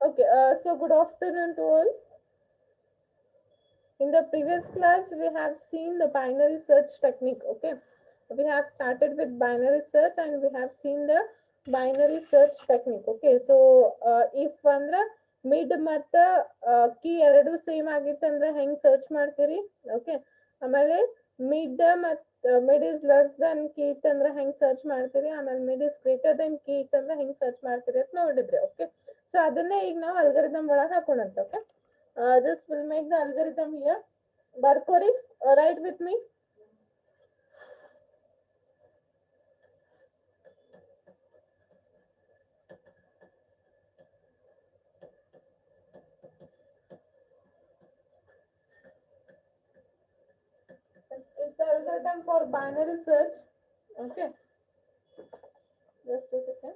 Okay, so good afternoon to all. In the previous class, we have seen the binary search technique. Okay, we have started with binary search and we have seen the binary search technique. Okay, so if ಅಂದ್ರೆ mid ಮತ್ತು key ಎರಡು same ಆಗಿತ್ತು ಅಂದ್ರೆ ಹೆಂಗ್ search ಮಾಡ್ತೀರಿ. Okay, ಆಮೇಲೆ mid ಮತ್ತು mid is less Dhan key ಇತ್ತಂದ್ರೆ ಹೆಂಗ್ ಸರ್ಚ್ ಮಾಡ್ತೀರಿ, ಆಮೇಲೆ mid is greater than key ಇತ್ತಂದ್ರೆ ಹೆಂಗ್ ಸರ್ಚ್ ಮಾಡ್ತೀರಿ ಅಂತ ನೋಡಿದ್ರಿ. ಓಕೆ, ಸೊ ಅದನ್ನೇ ಈಗ ನಾವು ಅಲ್ಗಾರಿದಮ್ ಒಳಗೆ ಹಾಕೋಣಂತ. Okay, just will make the algorithm here. Barkori, write with me. It's the algorithm for binary search. Okay, just a second.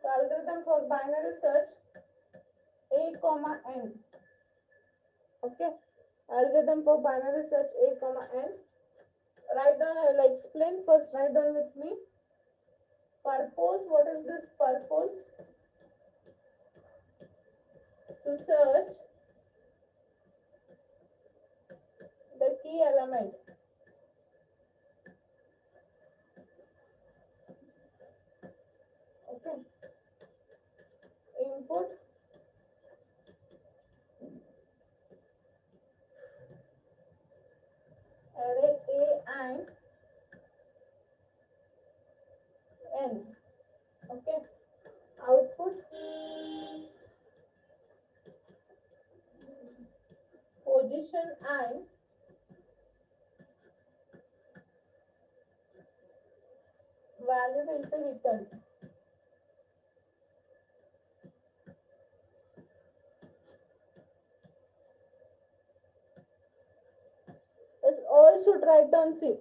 The algorithm for binary search A comma N. Okay, algorithm for binary search A comma N. Write down, I will explain. First write down with me. Purpose, what is this purpose? To search the key element. Okay, input array A and N. Okay, output position and value will be returned. Yes, all should write down. See,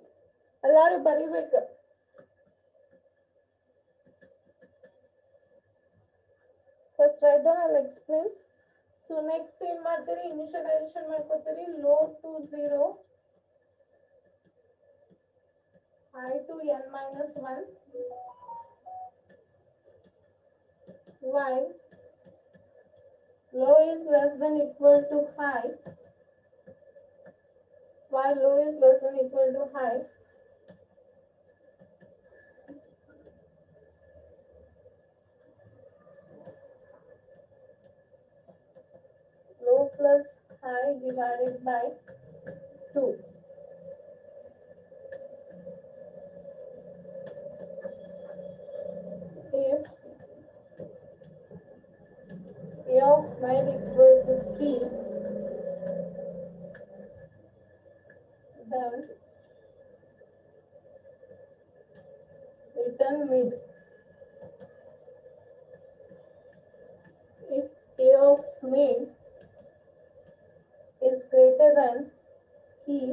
ಎಲ್ಲರೂ ಬರಿಬೇಕು. First write down, I'll explain. So next ಏನ್ ಮಾಡ್ತೀರಿ, initialization ಮಾಡ್ಕೊತೀರಿ. Load to 0, high to n minus 1, while low is less than equal to high, while low is less than equal to high, low plus high divided by 2. If A of mid equal to key, then return mid. If A of mid is greater than key,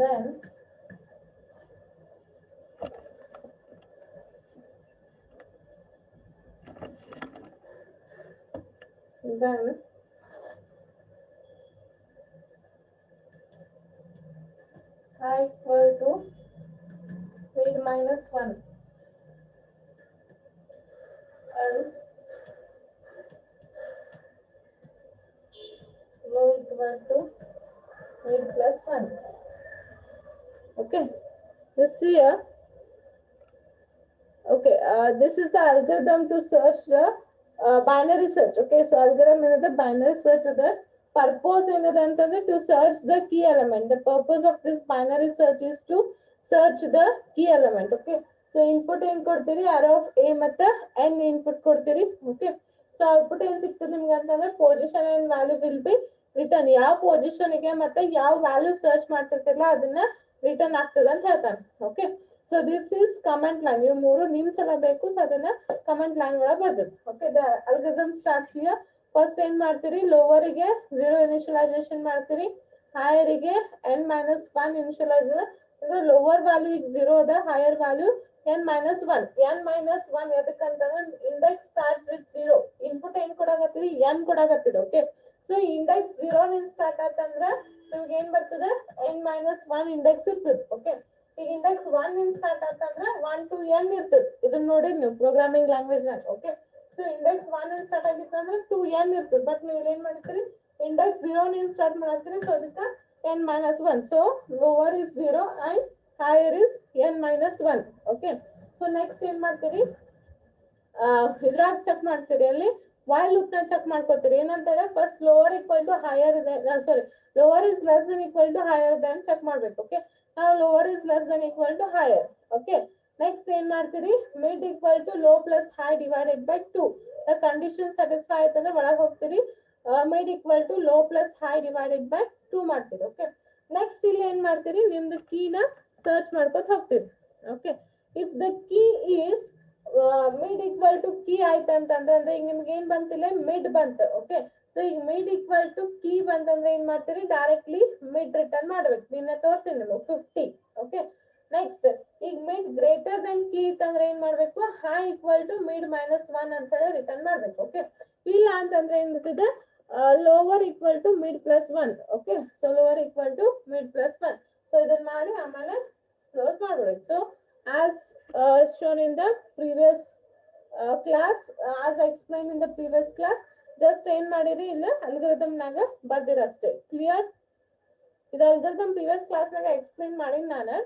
then high equal to mid minus 1, else low equal to mid plus 1. Okay, this here. Okay, this is the algorithm to search the binary search. Okay, so algorithm is the binary search. The purpose is to search the key element. The purpose of this binary search is to search the key element. Okay, so input ಏನು ಕೊಡ್ತೀರಿ, array of A ಮತ್ತು N input ಕೊಡ್ತೀರಿ. Okay, so output ಏನು ಸಿಗ್ತದೆ ನಿಮ್ಗೆ ಅಂತಂದ್ರೆ position and value will be return. ಯಾವ position ಗೆ ಮತ್ತೆ ಯಾವ value search ಮಾಡ್ತಿರ್ತಿರಲ್ಲ ಅದನ್ನ ರಿಟರ್ನ್ ಆಗ್ತದೆ ಅಂತ ಹೇಳ್ತಾನೆ. Okay, so this is comment line. ಇವು ಮೂರು ನಿಮ್ ಸಲ ಬೇಕು, ಸೊ ಅದನ್ನ ಕಮೆಂಟ್ ಲೈನ್ ಒಳಗೆ ಬರ್ತದೆ. Okay, the algorithm starts here. First ಏನ್ ಮಾಡ್ತೀರಿ, ಲೋವರಿಗೆ 0 ಇನಿಷಿಯಲೈಸೇಷನ್ ಮಾಡ್ತೀರಿ, ಹೈಯರಿಗೆ n minus 1 ಇನಿಷಿಯಲೈಸರ್ ಅಂದ್ರೆ ಲೋವರ್ ವ್ಯಾಲ್ಯೂ ಈಗ 0 ಅದ, higher value n minus 1. n minus 1 ಎದಕ್ಕಂತಂದ್ರೆ ಇಂಡೆಕ್ಸ್ ಸ್ಟಾರ್ಟ್ಸ್ ವಿತ್ 0. ಇನ್ಪುಟ್ ಏನ್ ಕೊಡಾಕತ್ತೀರಿ, n ಕೊಡಾಕತ್ತೀರಿ. ಓಕೆ, ಸೊ ಇಂಡೆಕ್ಸ್ 0 ನಿಂದ ಸ್ಟಾರ್ಟ್ ಆತಂದ್ರ ನಿಮ್ಗೆ ಏನ್ ಬರ್ತದೆ n-1 ಇಂಡೆಕ್ಸ್ ಇರ್ತದೆ. ಓಕೆ, ಈಗ ಇಂಡೆಕ್ಸ್ 1 ಇಂದ ಸ್ಟಾರ್ಟ್ ಆತಂದ್ರೆ 1 to n ಇರ್ತದೆ. ಇದನ್ನ ನೋಡಿ ನೀವು ಪ್ರೋಗ್ರಾಮಿಂಗ್ ಲ್ಯಾಂಗ್ವೇಜ್ ನಾಗ. ಓಕೆ, ಸೊ ಇಂಡೆಕ್ಸ್ 1 ಇಂದ ಸ್ಟಾರ್ಟ್ ಆಗಿತ್ತು ಅಂದ್ರೆ 2n ಇರ್ತದೆ. ಬಟ್ ನೀವು ಏನ್ ಮಾಡ್ತೀರಿ, ಇಂಡೆಕ್ಸ್ 0 ನಿಂದ ಸ್ಟಾರ್ಟ್ ಮಾಡ್ತೀರಿ. ಸೊ ಅದಕ್ಕೆ n-1. So lower is 0 and higher is n-1. Okay, so next ಏನ್ ಮಾಡ್ತೀರಿ, ಇದ್ರಾಗ ಚೆಕ್ ಮಾಡ್ತೀರಿ, ಅಲ್ಲಿ ವೈಲ್ ಲೂಪ್ ನ ಚೆಕ್ ಮಾಡ್ಕೋತೀರಿ. ಏನಂತಾರೆ, first lower equal to higher, sorry lower is less than equal to higher then check ಮಾಡ್ಬೇಕು. ಓಕೆ, ನಾವು lower is less than equal to higher. Okay, next ಏನ್ ಮಾಡ್ತೀರಿ, mid equal to low plus high divided by 2. The condition satisfy ಆಯ್ತಂದ್ರೆ ಒಳಗೆ ಹೋಗ್ತೀರಿ, mid equal to low plus high divided by 2 ಮಾಡ್ತೀರಿ. Okay, next ಇಲ್ಲಿ ಏನ್ ಮಾಡ್ತೀರಿ, ನಿಮ್ದು ಕೀನ ಸರ್ಚ್ ಮಾಡ್ಕೊತ ಹೋಗ್ತೀರಿ. Okay, if the key is mid equal to key ಆಯ್ತು ಅಂತಂದ್ರೆ, ಅಂದ್ರೆ ಈಗ ನಿಮ್ಗೆ ಏನ್ ಬಂತಿಲ್ಲ, ಮಿಡ್ ಬಂತು. ಓಕೆ, ಸೊ ಈಗ ಮಿಡ್ ಈಕ್ವಲ್ ಟು ಕೀ ಬಂತಂದ್ರೆ ಏನ್ ಮಾಡ್ತೀರಿ, ಡೈರೆಕ್ಟ್ಲಿ ಮಿಡ್ ರಿಟರ್ನ್ ಮಾಡ್ಬೇಕು. ನಿನ್ನೆ ತೋರಿಸಿ ನಿಮ್ಗೆ 50. ಓಕೆ, ನೆಕ್ಸ್ಟ್ ಈಗ ಮಿಡ್ ಗ್ರೇಟರ್ ದನ್ ಕೀ ಇತ್ತಂದ್ರೆ ಏನ್ ಮಾಡ್ಬೇಕು, ಹೈ ಈಕ್ವಲ್ ಟು ಮಿಡ್ -1 ಅಂತ ಹೇಳಿ ರಿಟರ್ನ್ ಮಾಡ್ಬೇಕು. ಓಕೆ, ಇಲ್ಲ ಅಂತಂದ್ರೆ ಏನಿರ್ತದೆ, lower equal to mid +1. Okay, so lower equal to mid +1. So ಇದನ್ನ ಮಾಡಿ ಆಮೇಲೆ ಕ್ಲೋಸ್ ಮಾಡ್ಬಿಡ್ಬೇಕು. So as shown in the previous class, as explained in the previous class, just ಏನ್ ಮಾಡಿರಿ, ಇಲ್ಲ ಅಲ್ಗಾರಿದಮ್ ನಾಗ ಬರ್ದಿರಷ್ಟೇ. ಕ್ಲಿಯರ್? ಇದು ಅಲ್ಗಾರಿದಮ್ ಪ್ರಿವಿಯಸ್ ಕ್ಲಾಸ್ ನಾಗ ಎಕ್ಸ್ಪ್ಲೈನ್ ಮಾಡಿ ನಾನು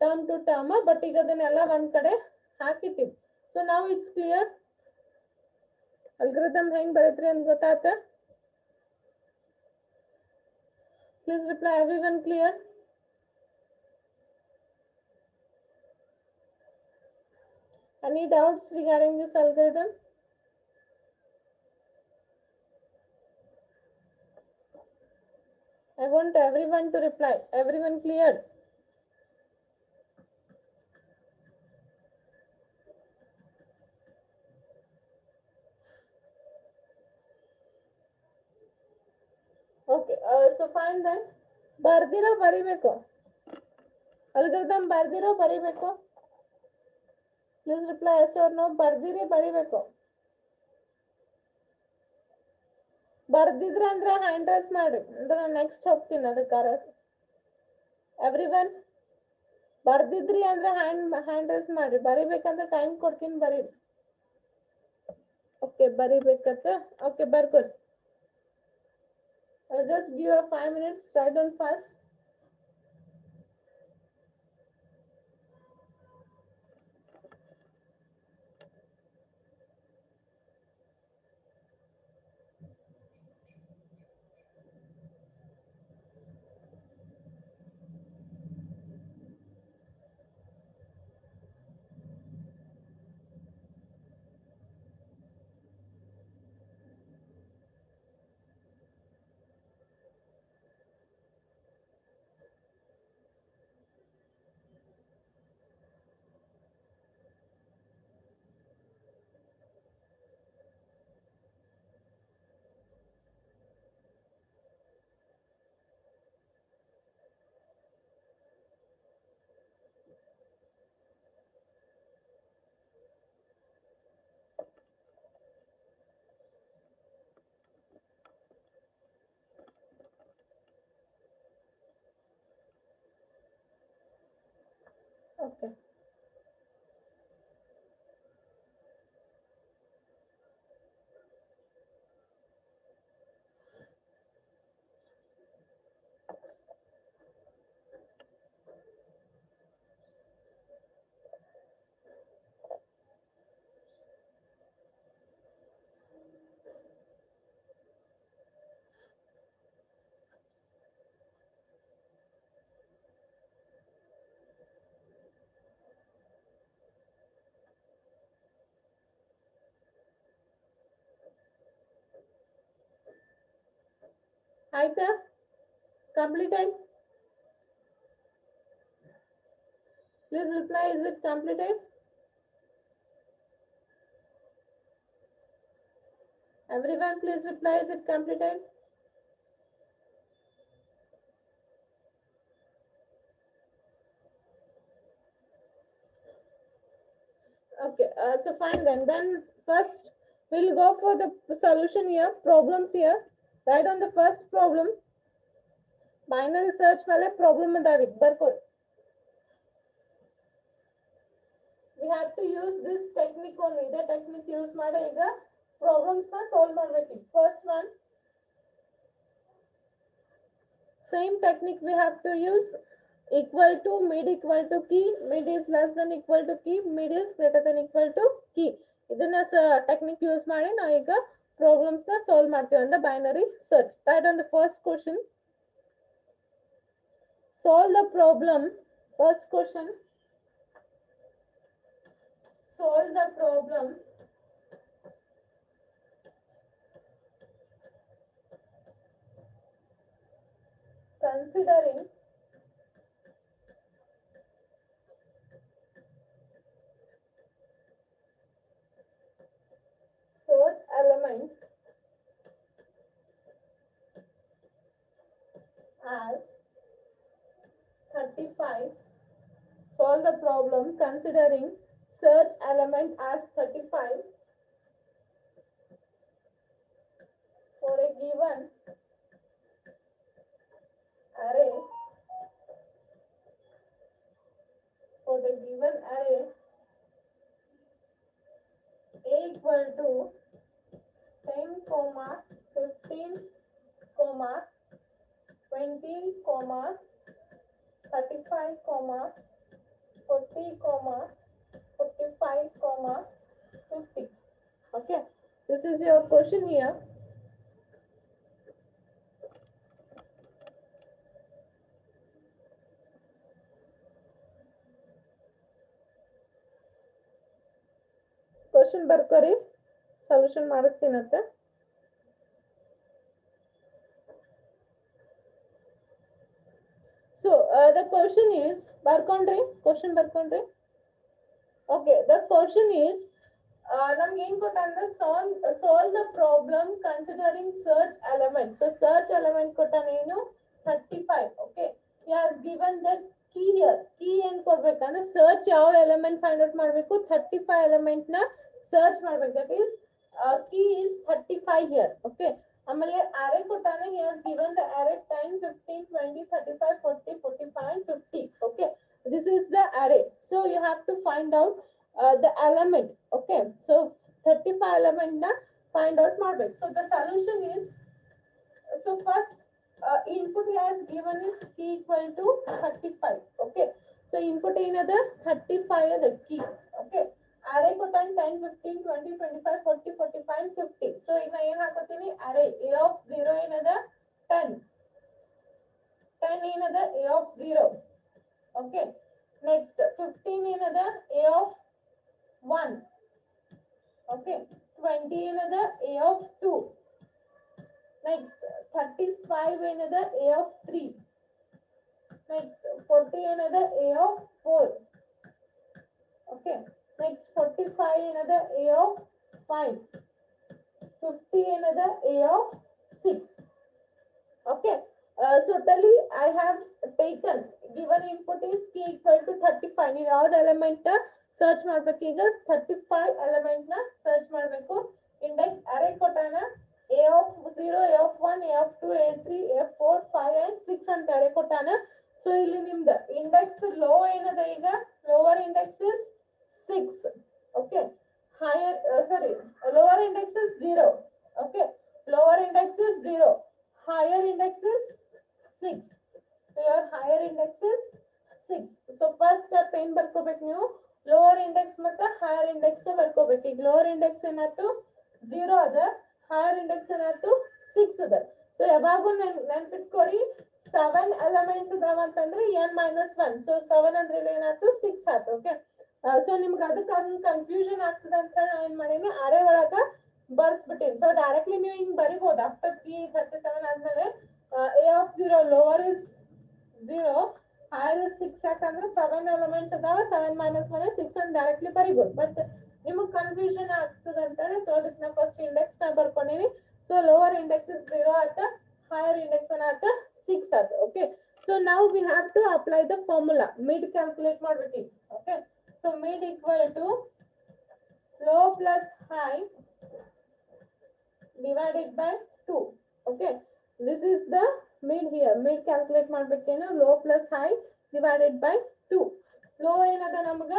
ಟರ್ಮ್ ಟು ಟರ್ಮ್, ಬಟ್ ಈಗ ಅದನ್ನೆಲ್ಲ ಒಂದ್ ಕಡೆ ಹಾಕಿಟ್ಟಿವಿ. ಸೊ ನಾವು ಇಟ್ಸ್ ಕ್ಲಿಯರ್, ಅಲ್ಗಾರಿದಮ್ ಹೆಂಗ್ ಬರೀತ್ರಿ ಅಂತ ಗೊತ್ತಾತ? Please reply everyone. Clear? Any doubts regarding this algorithm? I want everyone to reply. Everyone clear? Okay, so fine then. ಬರ್ದಿರೋ ಬರಿಬೇಕು, algorithm ಬರ್ದಿರೋ ಬರಿಬೇಕು. Please reply yes or no. ಬರ್ದಿರಿ ಬರಿಬೇಕು. ಬರ್ದಿದ್ರೆ ಅಂದ್ರೆ ಹ್ಯಾಂಡ್ ರೈಸ್ ಮಾಡಿ, ಅಂದ್ರೆ ನಾನು ನೆಕ್ಸ್ಟ್ ಹೋಗ್ತೀನಿ ಅದಕ್ಕಾರ. ಎವ್ರಿವನ್ ಬರ್ದಿದ್ರಿ ಅಂದ್ರೆ ಹ್ಯಾಂಡ್ ರೈಸ್ ಮಾಡಿ, ಬರಿಬೇಕಂದ್ರೆ ಟೈಮ್ ಕೊಡ್ತೀನಿ, ಬರೀರಿ. ಓಕೆ, ಬರಿಬೇಕಂತ. ಓಕೆ, ಬರ್ಕೊರಿ. Just give a 5 minutes. Write down fast. Okay. ಆಯ್ತಾ? Completed? Please reply, is it completed? Everyone please reply, is it completed? Okay, so fine then. Then first we'll go for the solution here, problems here. Write on the first problem. binary search ಮೇಲೆ problem ಇದಾವೆ ಬರ್ಕೋರಿ. We have to use this technique only. The technique use ಮಾಡಿ ಈಗ problems ನ solve ಮಾಡಬೇಕು. First one, same technique we have to use. Equal to, mid equal to key, mid is less than equal to key, mid is greater than equal to key. ಇದನ್ನ technique use ಮಾಡಿ ನಾವು ಈಗ problems ನ solve ಮಾಡ್ತೀವಿ ಅಂತ binary search. Right on the first question. Solve the problem. First question. Solve the problem considering search element as 35. Solve the problem considering search element as 35 for a given array. For the given array a equal to 10, 15, 20, 35, 40, 45, 50. Okay, this is your question here. Question ಬರ್ಕೋರಿ, solution ಮಾಡಿಸ್ತೀನಂತೆ. So the question is, ಬರ್ಕೊಂಡ್ರಿ question ಬರ್ಕೊಂಡ್ರಿ. Okay, the question is, ನಮ್ಗೆ ಏನ್ ಕೊಟ್ಟ ಅಂದ್ರೆ solve the problem considering search element. So search element ಕೊಟ್ಟಾನೇನು 35. Okay, he has given the key here. Key ಏನ್ ಕೊಡ್ಬೇಕಂದ್ರೆ search ಯಾವ element find out ಮಾಡ್ಬೇಕು, 35 element ನ search ಮಾಡ್ಬೇಕು. That is key is 35 here. Okay, ಆಮೇಲೆ array ಕೊಟ್ಟಾನೆ, he has given the array 10, 15, 20, 35, 40, 45 and 50. Okay, this is the array. So you have to find out the element. Okay, so 35 element na find out ಮಾಡ್ಬೇಕು. So the solution is, so first input he has given is key equal to 35. Okay, so input ಏನದ 35 ಅದ key. Okay, array ಕೊಟ್ಟಾನ 10, 15, 20, 25, 40, 45 and 50. So ಈಗ ಏನ್ ಹಾಕೋತೀನಿ, array a of 0 ಏನದ 10 ಏನದ a of 0. Okay, next 15 ಏನದ a of 1. Okay, 20 ಏನದ a of 2. Next 35 ಏನದ a of 3. Next 40 ಏನದ a of 4. Okay, next 45 ಏನದ a of 5. 50 ಏನದ a of 6. Okay, so tally I have taken, given input is key equal to 35. ನೀವು ಯಾವ್ದು element search ಮಾಡ್ಬೇಕು, ಈಗ 35 element ನ ಸರ್ಚ್ ಮಾಡ್ಬೇಕು. ಇಂಡೆಕ್ಸ್ ಅರೇ ಕೊಟ್ಟಾನ a of 0, a of 1, a of 2, a 3, a 4, 5 and 6 ಅಂತ ಅರೇ ಕೊಟ್ಟಾನ. ಸೊ ಇಲ್ಲಿ ನಿಮ್ದು ಇಂಡೆಕ್ಸ್ ಲೋ ಏನದ, ಈಗ lower index is 6. Okay, higher lower index is 0. Okay, lower index is 0, higher index is 6. So your higher index is 6. So first step ಏನ್ ಬರ್ಕೋಬೇಕು ನೀವು, lower index ಮತ್ತೆ higher index ಬರ್ಕೋಬೇಕು. ಈಗ lower index ಏನಾಯ್ತು 0 ಅದ, higher index ಏನಾಯ್ತು 6 ಅದ. So ಯಾವಾಗೂ ನೆನ್ಪಿಟ್ಕೋರಿ, 7 elements ಇದಾವ ಅಂತಂದ್ರೆ n-1. ಸೊ 7 ಅಂದ್ರೆ ಏನಾಯ್ತು 6 ಆಯ್ತು. ಓಕೆ, ಸೊ ನಿಮ್ಗೆ ಅದಕ್ಕೆ ಕನ್ಫ್ಯೂಷನ್ ಆಗ್ತದೆ ಅಂತ ಹೇಳಿ ನಾವ್ ಏನ್ ಮಾಡೀನಿ, ಅರೆ ಒಳಗ ಬರ್ಸ್ಬಿಟ್ಟಿನಿ. ಸೊ ಡೈರೆಕ್ಟ್ಲಿ ನೀವು ಹಿಂಗ್ ಬರಿಬಹುದು. ಆಫ್ಟರ್ ಕೀ 37 ಆದ್ಮೇಲೆ a of 0 lower is 0, higher is 6 ಯಾಕಂದ್ರೆ 7 ಎಲಿಮೆಂಟ್ಸ್ ಅದಾವ, 7 - 1 6 ಅಂತ ಡೈರೆಕ್ಟ್ಲಿ ಬರಿಬಹುದು. ಬಟ್ ನಿಮಗೆ ಕನ್ಫ್ಯೂಷನ್ ಆಗ್ತದೆ ಅಂತ ಹೇಳಿ ಸೊ ಅದಕ್ಕೆ ನಾ ಫಸ್ಟ್ ಇಂಡೆಕ್ಸ್ ನ ಬರ್ಕೊಂಡಿನಿ. ಸೊ ಲೋವರ್ ಇಂಡೆಕ್ಸ್ ಇಸ್ 0 ಆತ, higher index ಆತ 6 ಆತ. Okay, so now we have to apply the formula. Mid calculate ಮಾಡ್ಬೇಕು. Okay, so mid equal to low plus high divided by 2. Okay, this is the mid calculate ಮಾಡ್ಬೇಕೇನು low plus high divided by 2 low ಏನದ ನಮಗ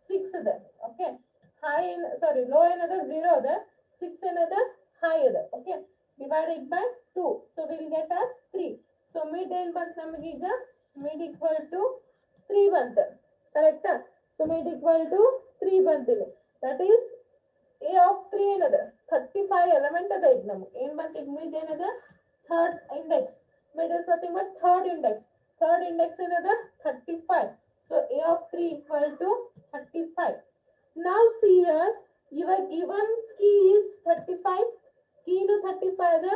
6 ಅದ okay high ಸಾರಿ low ಏನದ 0 ಅದ 6 ಏನದ high ಅದ okay divided by 2 so will get us 3 so mid ಏನ್ ಬಂತ ನಮಗೆ ಈಗ ಮಿಡ್ ಈಕ್ವಲ್ ಟು 3 ಬಂತ ಕರೆಕ್ಟಾ ಸೊ ಮಿಡ್ ಈಕ್ವಲ್ ಟು 3 ಬಂತಿಲ್ಲ ದಟ್ ಈಸ್ a of 3 ಏನದ 35 ಎಲಿಮೆಂಟ್ ಅದ ಈಗ ನಮಗೆ ಏನ್ ಬಂತ ಈಗ ಮಿಡ್ ಏನದ third index mid is nothing but third index ಏನದ 35 so a of 3 equal to 35 now see here your given key is 35 key nu 35 ಅದ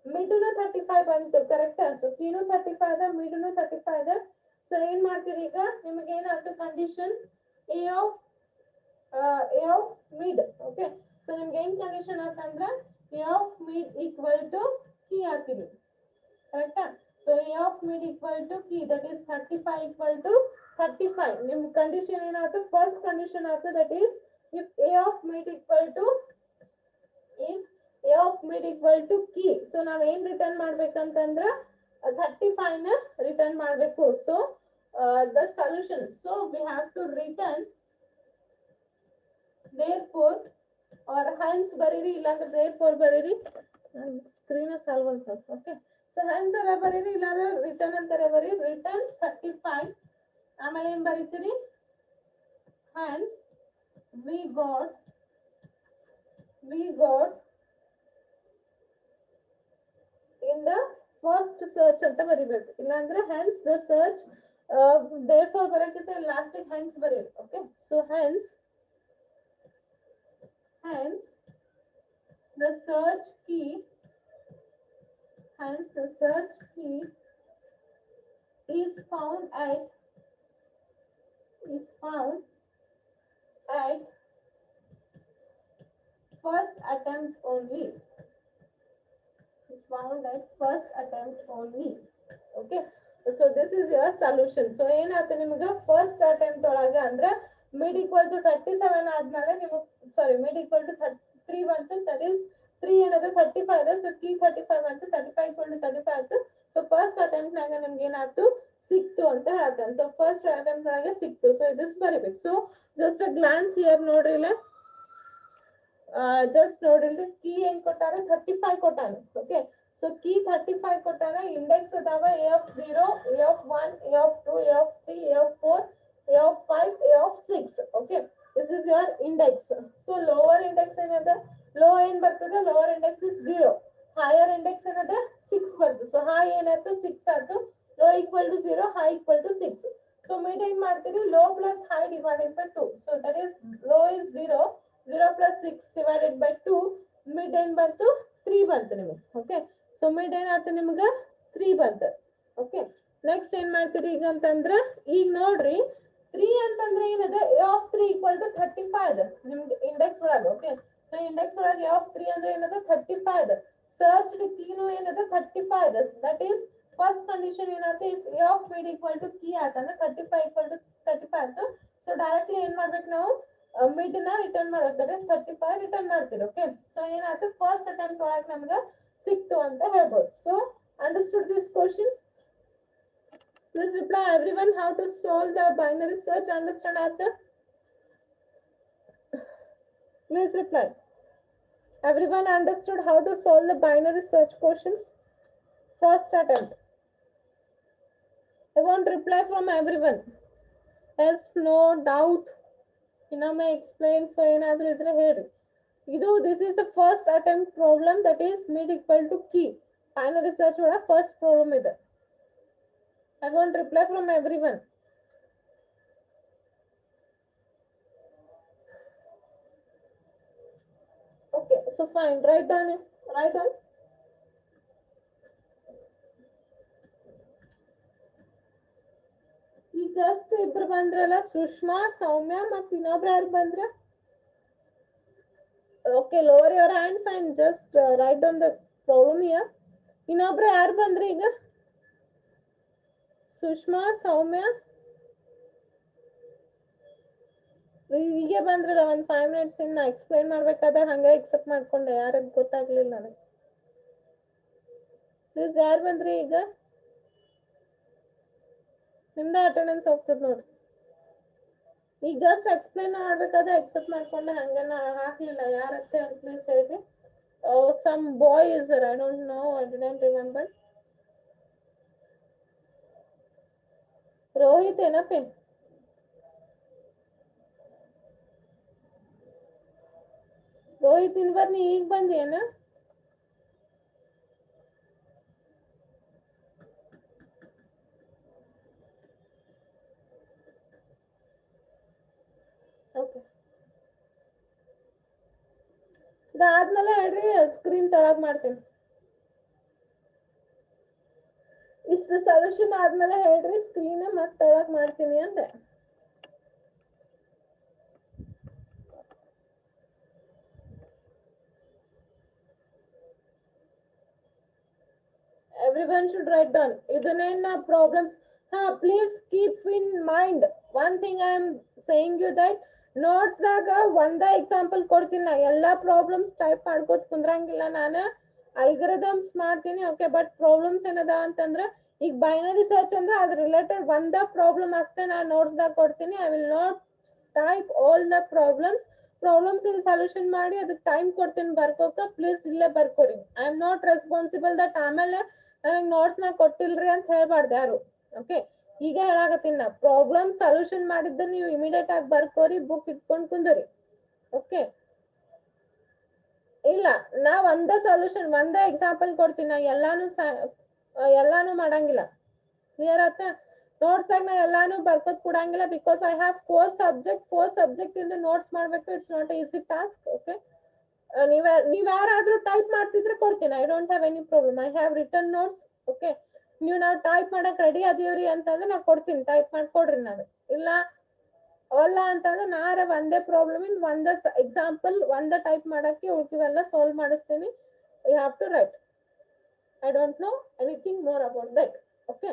mid nu 35 ಬಂತು ಕರೆಕ್ಟ್ so key nu 35 ಅದ mid nu 35 ಅದ so ಏನ್ ಮಾಡ್ತೀರಿ ಈಗ ನಿಮಗೆ ಏನಾಯ್ತು condition a of mid okay so ನಿಮಗೆ ಏನ್ ಕಂಡೀಷನ್ ಆತಂದ್ರ a of mid equal to key ಆಗ್ತಿದೆ ಕರೆಕ್ಟಾ so a of mid equal to key that is 35 equal to 35 ನಿಮ್ ಕಂಡೀಷನ್ ಏನಾಯ್ತು ಫಸ್ಟ್ ಕಂಡೀಷನ್ ಆಯ್ತು that is if a of mid equal to key so ನಾವ್ ಏನ್ return ಮಾಡ್ಬೇಕಂತಂದ್ರ 35 ನ return ಮಾಡ್ಬೇಕು so the solution so we have to return therefore or hence ಬರೀರಿ ಇಲ್ಲಾಂದ್ರೆ therefore ಬರೀರಿ ಸ್ಕ್ರೀನ್ ಸಾಲ್ವ್ ಅಂತ ಓಕೆ ಸೊ hence ಅರ ಬರೀರಿ ಇಲ್ಲಾಂದ್ರೆ ರಿಟರ್ನ್ ಅಂತಾರೆ ಬರೀ ರಿಟರ್ನ್ 35 ಆಮೇಲೆ ಏನ್ ಬರೀತೀರಿ hence we got in the first search ಅಂತ ಬರಿಬೇಕು ಇಲ್ಲಾಂದ್ರೆ hence the search therefore ಬರಕ್ಕಿಂತ ಲಾಸ್ಟ್ hence ಬರೀರಿ okay so hence the search key is found at first attempt only okay so this is your solution so ಏನಾಯ್ತು ನಿಮಗೆ first attempt ಒಳಗ ಅಂದ್ರೆ mid equal to 37 ಆದ್ಮೇಲೆ ನಿಮಗೆ ಸಾರಿ mid equal to 3 ಬಂತು that is 3 ಏನದು 35 ಇದೆ so key 35 ಬಂತು 35 equal to 35 ಆಯ್ತು so ಫಸ್ಟ್ ಅಟೆಂಪ್ಟ್ ನಾಗ ನಮಗೆ ಏನಾಯ್ತು ಸಿಕ್ತು ಅಂತ ಹೇಳ್ತಾನೆ so ಫಸ್ಟ್ ಅಟೆಂಪ್ಟ್ ಒಳಗೆ ಸಿಕ್ತು so this ಬರಿಬೇಕು so just a glance here ನೋಡ್ರಿ ಇಲ್ಲ just ನೋಡ್ರಿ key ಏನ್ ಕೊಟ್ಟಾರ 35 ಕೊಟ್ಟಾನ okay so key 35 ಕೊಟ್ಟಾನ ಇಂಡೆಕ್ಸ್ ಅದಾವ a of 0 a of 1 a of 2 a of 3 a of 4 a of 5 a of 6 okay this is your index so lower index ಏನದ low ಏನ್ ಬರ್ತದೆ lower index is 0 higher index ಏನದ 6 ಬರ್ತದೆ so high ಏನಾಯ್ತು 6 ಆಯ್ತು low equal to 0 high equal to 6 so mid ಏನ್ ಮಾಡ್ತೀರಿ low plus high divided by 2 so that is low is 0 0 plus 6 divided by 2 mid ಏನ್ ಬಂತು 3 ಬಂತು ನಿಮಗೆ okay so mid ಏನಾಯ್ತು ನಿಮಗೆ 3 ಬಂತು okay ನೆಕ್ಸ್ಟ್ ಏನ್ ಮಾಡ್ತೀರಿ ಈಗ ಅಂತಂದ್ರ ಈಗ ನೋಡ್ರಿ 3 ಅಂತಂದ್ರೆ ಏನದ a of 3 equal to 35 ಅದ ನಿಮ್ಗೆ ಇಂಡೆಕ್ಸ್ ಒಳಗ ಓಕೆ ಸೊ ಇಂಡೆಕ್ಸ್ ಒಳಗ a of 3 ಅಂದ್ರೆ ಏನದ 35 ಅದ ಸರ್ಚ್ key ನು ಏನದ 35 ಅದ ದಟ್ ಈಸ್ ಫಸ್ಟ್ ಕಂಡೀಷನ್ ಏನಾಯ್ತು if a of mid equal to key ಆತಂದ್ರೆ 35 equal to 35 ಆಯ್ತು ಸೊ ಡೈರೆಕ್ಟ್ಲಿ ಏನ್ ಮಾಡ್ಬೇಕು ನಾವು ಮಿಡ್ ನ ರಿಟರ್ನ್ ಮಾಡ್ಬೇಕು ದಟ್ ಈಸ್ 35 ರಿಟರ್ನ್ ಮಾಡ್ತೀವಿ ಓಕೆ ಸೊ ಏನಾಯ್ತು ಫಸ್ಟ್ ಅಟೆಂಪ್ಟ್ ಒಳಗ ನಮಗೆ ಸಿಕ್ತು ಅಂತ ಹೇಳ್ಬೋದು so understood this question please reply everyone how to solve the binary search understand after please reply everyone understood how to solve the binary search questions first attempt I want reply from everyone yes no doubt may explain so enadru idre heli idu this is the first attempt problem that is mid equal to key binary search oda first problem ide I want reply from everyone. Okay, so fine. Write down. You just ibru bandrala Sushma, Soumya, ಮತ್ತು ಇನ್ನೊಬ್ರು ಯಾರು ಬಂದ್ರ? Okay, lower your hands and just write down the problem here. ಇನ್ನೊಬ್ರು ಯಾರು ಬಂದ್ರಿ ಈಗ? ಸುಷ್ಮಾ ಸೌಮ್ಯ ಹೀಗೆ ಬಂದ್ರಲ್ಲ ಒಂದು 5 minutes ಇನ್ನ ಎಕ್ಸ್ಪ್ಲೈನ್ ಮಾಡ್ಬೇಕಾದ್ರೆ ಹಂಗೆ ಎಕ್ಸೆಪ್ಟ್ ಮಾಡ್ಕೊಂಡೆ ಯಾರಿಗೆ ಗೊತ್ತಾಗ್ಲಿಲ್ಲ ನನಗೆ ಪ್ಲೀಸ್ ಯಾರು ಬಂದ್ರಿ ಈಗ ನಿಂದ ಅಟೆಂಡೆನ್ಸ್ ಹೋಗ್ತದೆ ನೋಡಿ. ಈಗ ಜಸ್ಟ್ ಎಕ್ಸ್ಪ್ಲೇನ್ ಮಾಡ್ಬೇಕಾದ್ರೆ ಎಕ್ಸೆಪ್ಟ್ ಮಾಡ್ಕೊಂಡೆ ಹಂಗೆ ಹಾಕ್ಲಿಲ್ಲ. ಯಾರಂತ ಹೇಳಿ ಪ್ಲೀಸ್ ಹೇಳ್ರಿ. Some boy is I don't know, I didn't remember. Rohit ಏನಪ್ಪಿ? ರೋಹಿತ್ ಇಲ್ವರ್ ನೀ ಈಗ ಬಂದೇನ? ಓಕೆ, ಇದಾದ್ಮೇಲೆ ಹೇಳ್ರಿ, ಸ್ಕ್ರೀನ್ ತೆಳಗ್ ಮಾಡ್ತೀನಿ. ಇಷ್ಟು ಸೊಲ್ಯೂಷನ್ ಆದ್ಮೇಲೆ ಹೇಳ್ರಿ, ಸ್ಕ್ರೀನ್ ಮತ್ತೆ ತೆಳಗ್ ಮಾಡ್ತೀನಿ ಅಂದೆ. Everyone should write down. ಇದನ್ನೇನ problems. Please keep in mind one thing. I am saying you that notes ದಾಗ ಒಂದ ಎಕ್ಸಾಂಪಲ್ ಕೊಡ್ತೀನಿ ನಾ. ಎಲ್ಲಾ ಪ್ರಾಬ್ಲಮ್ಸ್ ಟೈಪ್ ಮಾಡ್ಕೋತ ಕುಂದ್ರಂಗಿಲ್ಲ ನಾನು. ಅಲ್ಗರಿದಮ್ಸ್ ಮಾಡ್ತೀನಿ, ಓಕೆ. ಬಟ್ ಪ್ರಾಬ್ಲಮ್ಸ್ ಏನದ ಅಂತಂದ್ರ, ಈಗ ಬೈನರಿ ಸರ್ಚ್ ಅಂದ್ರೆ ಅದ್ರ ರಿಲೇಟೆಡ್ ಒಂದ ಪ್ರಾಬ್ಲಮ್ ಅಷ್ಟೇ ನಾನು ನೋಟ್ಸ್ ದಾಗ ಕೊಡ್ತೀನಿ. I will not type all the problems. Problems ಇಲ್ಲಿ ಸೊಲ್ಯೂಷನ್ ಮಾಡಿ ಅದಕ್ಕೆ ಟೈಮ್ ಕೊಡ್ತೀನಿ ಬರ್ಕೋಕ. ಪ್ಲೀಸ್ ಇಲ್ಲೇ ಬರ್ಕೋರಿ. I am not responsible that ಆಮೇಲೆ ನನಗೆ ನೋಟ್ಸ್ ನ ಕೊಟ್ಟಿಲ್ರಿ ಅಂತ ಹೇಳ್ಬಾರ್ದು ಯಾರು. ಓಕೆ, ಈಗ ಹೇಳಾಕತ್ತೀನಿ ನಾ. ಪ್ರಾಬ್ಲಮ್ ಸೊಲ್ಯೂಷನ್ ಮಾಡಿದ್ದ ನೀವು ಇಮಿಡಿಯೇಟ್ ಆಗಿ ಬರ್ಕೋರಿ, ಬುಕ್ ಇಟ್ಕೊಂಡ್ ಕುಂದರಿ. ಓಕೆ, ಇಲ್ಲ ನಾ ಒಂದ ಸೊಲ್ಯೂಷನ್ ಒಂದ ಎಕ್ಸಾಂಪಲ್ ಕೊಡ್ತೀನಿ. ನಾ ಎಲ್ಲಾನು ಮಾಡಂಗಿಲ್ಲ. ಕ್ಲಿಯರ್ ಆತ? ನೋಟ್ಸ್ ಆಗ ನಾ ಎಲ್ಲಾನು ಬರ್ಕೋತ್ ಕೊಡಂಗಿಲ್ಲ. ಬಿಕಾಸ್ ಐ ಹ್ಯಾವ್ 4 ಸಬ್ಜೆಕ್ಟ್ ಇಂದ ನೋಟ್ಸ್ ಮಾಡ್ಬೇಕು. It's not easy task. Okay, ನೀವ್ ಯಾರಾದ್ರೂ ಟೈಪ್ ಮಾಡ್ತಿದ್ರೆ ಕೊಡ್ತೀನಿ. I don't have any problem. I have return notes. Okay, ನಾವು ಟೈಪ್ ಮಾಡಕ್ ರೆಡಿ ಅದೀವ್ರಿ ಅಂತಂದ್ರೆ ನಾ ಕೊಡ್ತೀನಿ, ಟೈಪ್ ಮಾಡ್ಕೊಡ್ರಿ. ನಾನು ಇಲ್ಲ ಅಲ್ಲ ಅಂತಂದ್ರೆ ನಾರ ಒಂದೇ ಪ್ರಾಬ್ಲಮ್ ಇನ್ ಒಂದ ಎಕ್ಸಾಂಪಲ್ ಒಂದ ಟೈಪ್ ಮಾಡಕ್ಕೆ ಉಳ್ಕಿವೆಲ್ಲ ಸಾಲ್ವ್ ಮಾಡಿಸ್ತೀನಿ. You have to write. I don't know anything more about that. Okay,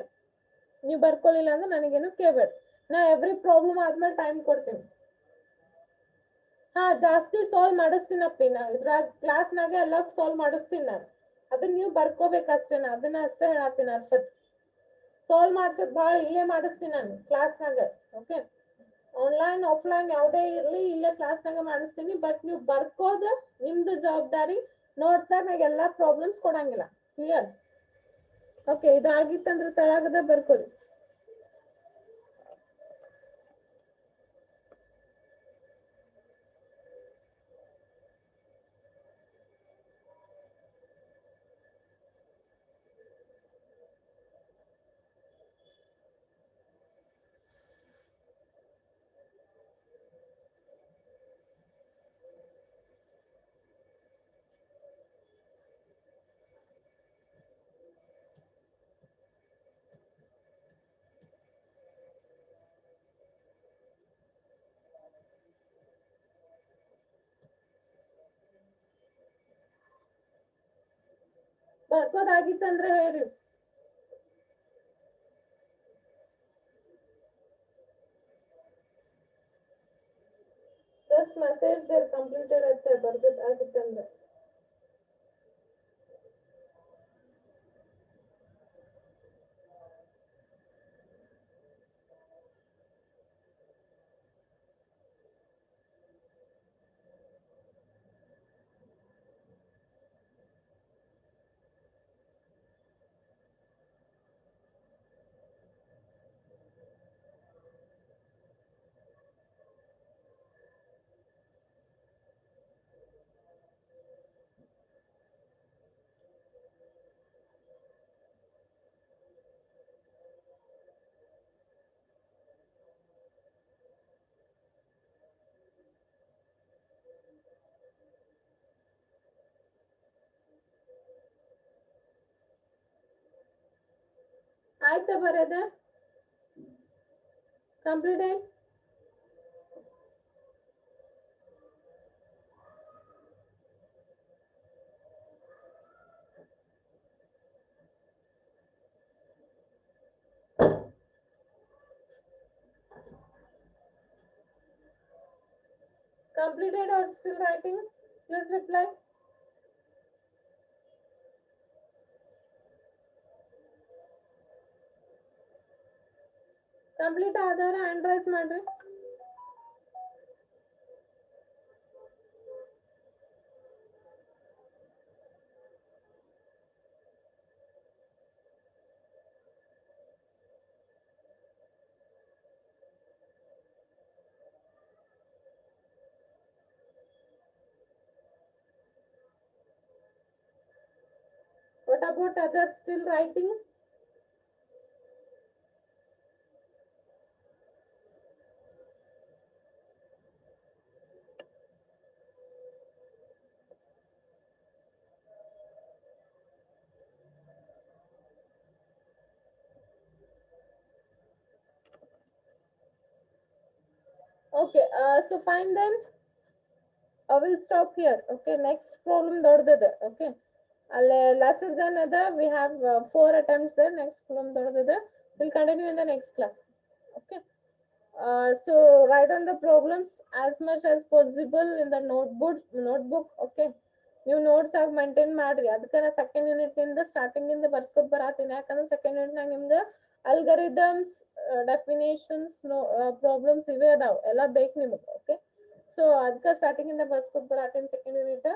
ನೀವು ಬರ್ಕೊಳ್ಳಿಲ್ಲ ಅಂದ್ರೆ ನನಗೇನು ಕೇಳ್ಬೇಡ. ನಾ ಎವ್ರಿ ಪ್ರಾಬ್ಲಮ್ ಆದ್ಮೇಲೆ ಟೈಮ್ ಕೊಡ್ತೀನಿ. ಜಾಸ್ತಿ ಸಾಲ್ವ್ ಮಾಡಿಸ್ತೀನಪ್ಪಿ. ನಾ ಇದ್ರಾಗ ಕ್ಲಾಸ್ನಾಗ ಎಲ್ಲ ಸಾಲ್ವ್ ಮಾಡಿಸ್ತೀನಿ ನಾನು. ಅದನ್ನ ನೀವು ಬರ್ಕೋಬೇಕಷ್ಟೇ. ಅದನ್ನ ಅಷ್ಟೇ ಹೇಳತ್ತೀನಿ. ಅರ್ಫತ್ ಸಾಲ್ವ್ ಮಾಡ್ಸೋದ್ ಭಾಳ ಇಲ್ಲೇ ಮಾಡಿಸ್ತೀನಿ ನಾನು ಕ್ಲಾಸ್ನಾಗ. ಓಕೆ, ಆನ್ಲೈನ್ ಆಫ್ಲೈನ್ ಯಾವುದೇ ಇರಲಿ ಇಲ್ಲೇ ಕ್ಲಾಸ್ನಾಗ ಮಾಡಿಸ್ತೀನಿ. ಬಟ್ ನೀವು ಬರ್ಕೋದು ನಿಮ್ದು ಜವಾಬ್ದಾರಿ. ನೋಟ್ಸಾಗ ನಾಗ ಎಲ್ಲಾ ಪ್ರಾಬ್ಲಮ್ಸ್ ಕೊಡಂಗಿಲ್ಲ. ಕ್ಲಿಯರ್? ಓಕೆ, ಇದಾಗಿತ್ತಂದ್ರೆ ತೆಳಗದ ಬರ್ಕೋರಿ. ಬರ್ಕೋದಾಗಿತ್ತಂದ್ರೆ ಹೇಳ್ರಿ. ಜಸ್ಟ್ ಮೆಸೇಜ್ ದೇರ್ ಕಂಪ್ಲೀಟೆಡ್ ಅಂತ ಬರ್ಕೋದಾಗಿತ್ತಂದ್ರೆ. ಆಯ್ತಾ ಬರೋದ? Completed? Completed or still writing? Please reply. Complete ಆದವ್ರೆ ಹ್ಯಾಂಡ್ ರೈಸ್ ಮಾಡ್ರಿ. What about others still writing? Okay, so fine then. I will stop here. Okay, next problem ದೊಡ್ಡದಿದೆ. Okay, ಅಲ್ಲೇ lesser than other we have 4 attempts there. Next problem ದೊಡ್ಡದಿದೆ. We'll continue in the next class. Okay. So write on the problems as much as possible in the notebook. Okay, ನೀವು notes ಆಗಿ maintain ಮಾಡ್ರಿ. ಅದಕ್ಕೆ ನಾ second unit ಇಂದ starting ಇಂದ ಬರ್ಸ್ಕೊತ ಬರತ್ತೀನಿ. ಯಾಕಂದ್ರೆ second unit ನಾಗ ನಿಮ್ಗೆ ಅಲ್ಗರಿದಮ್ಸ್, ಡೆಫಿನೇಷನ್ಸ್, ಪ್ರಾಬ್ಲಮ್ಸ್ ಇವೇ ಅದಾವ, ಎಲ್ಲ ಬೇಕು ನಿಮಗೆ. ಓಕೆ, ಸೊ ಅದಕ್ಕೆ ಸ್ಟಾರ್ಟಿಂಗ್ ಇಂದ ಬರ್ಸ್ಕೊತ ಬರತ್ತೀನಿ ಸೆಕೆಂಡ್ ಯೂನಿಟ್.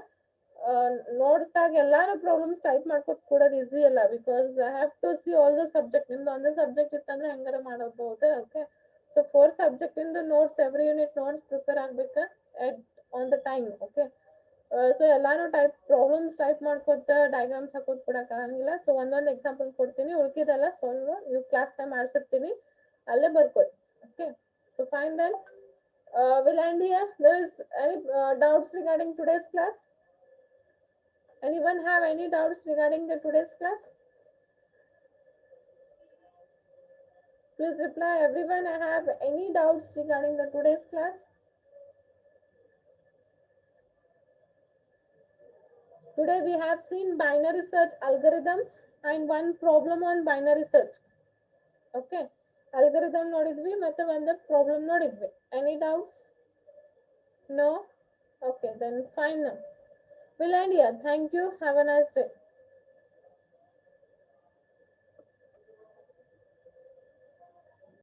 ನೋಟ್ಸ್ದಾಗ ಎಲ್ಲಾನು ಪ್ರಾಬ್ಲಮ್ಸ್ ಟೈಪ್ ಮಾಡ್ಕೊತ ಕೂಡೋದು ಈಸಿ ಅಲ್ಲ, because I have to see all the subject. ನಿಮ್ದು ಒಂದೇ ಸಬ್ಜೆಕ್ಟ್ ಇತ್ತಂದ್ರೆ ಹೆಂಗಾರ ಮಾಡಬಹುದು. ಓಕೆ, ಸೊ 4 ಸಬ್ಜೆಕ್ಟ್ ಇಂದ notes, every unit notes prepare ಆಗ್ಬೇಕು at on the time. Okay, so ಎಲ್ಲಾನು ಪ್ರಾಬ್ಲಮ್ಸ್ ಟೈಪ್ ಮಾಡ್ಕೊತ ಡಯಾಗ್ರಾಮ್ಸ್ ಹಾಕೋದ್ ಕೊಡಕ್ ಆಗಂಗಿಲ್ಲ. ಸೊ ಒಂದೊಂದು ಎಕ್ಸಾಂಪಲ್ ಕೊಡ್ತೀನಿ, ಉಳ್ಕಿದೆಲ್ಲ ಸಾಲ್ವ್ ನೀವು ಕ್ಲಾಸ್ ಟೈಮ್ ಮಾಡಿಸಿರ್ತೀನಿ, ಅಲ್ಲೇ ಬರ್ಕೊಳ್ಳಿ. Okay, so fine then will end here. There is any doubts regarding today's class? Anyone have any doubts regarding the today's class? Please reply everyone. I have any doubts regarding the today's class? Today we have seen binary search algorithm and one problem on binary search. Okay, algorithm ನೋಡಿದ್ವಿ ಮತ್ತೆ ಒಂದು problem ನೋಡಿದ್ವಿ. Any doubts? No? Okay, then fine. We'll end here. Thank you. Have a nice day.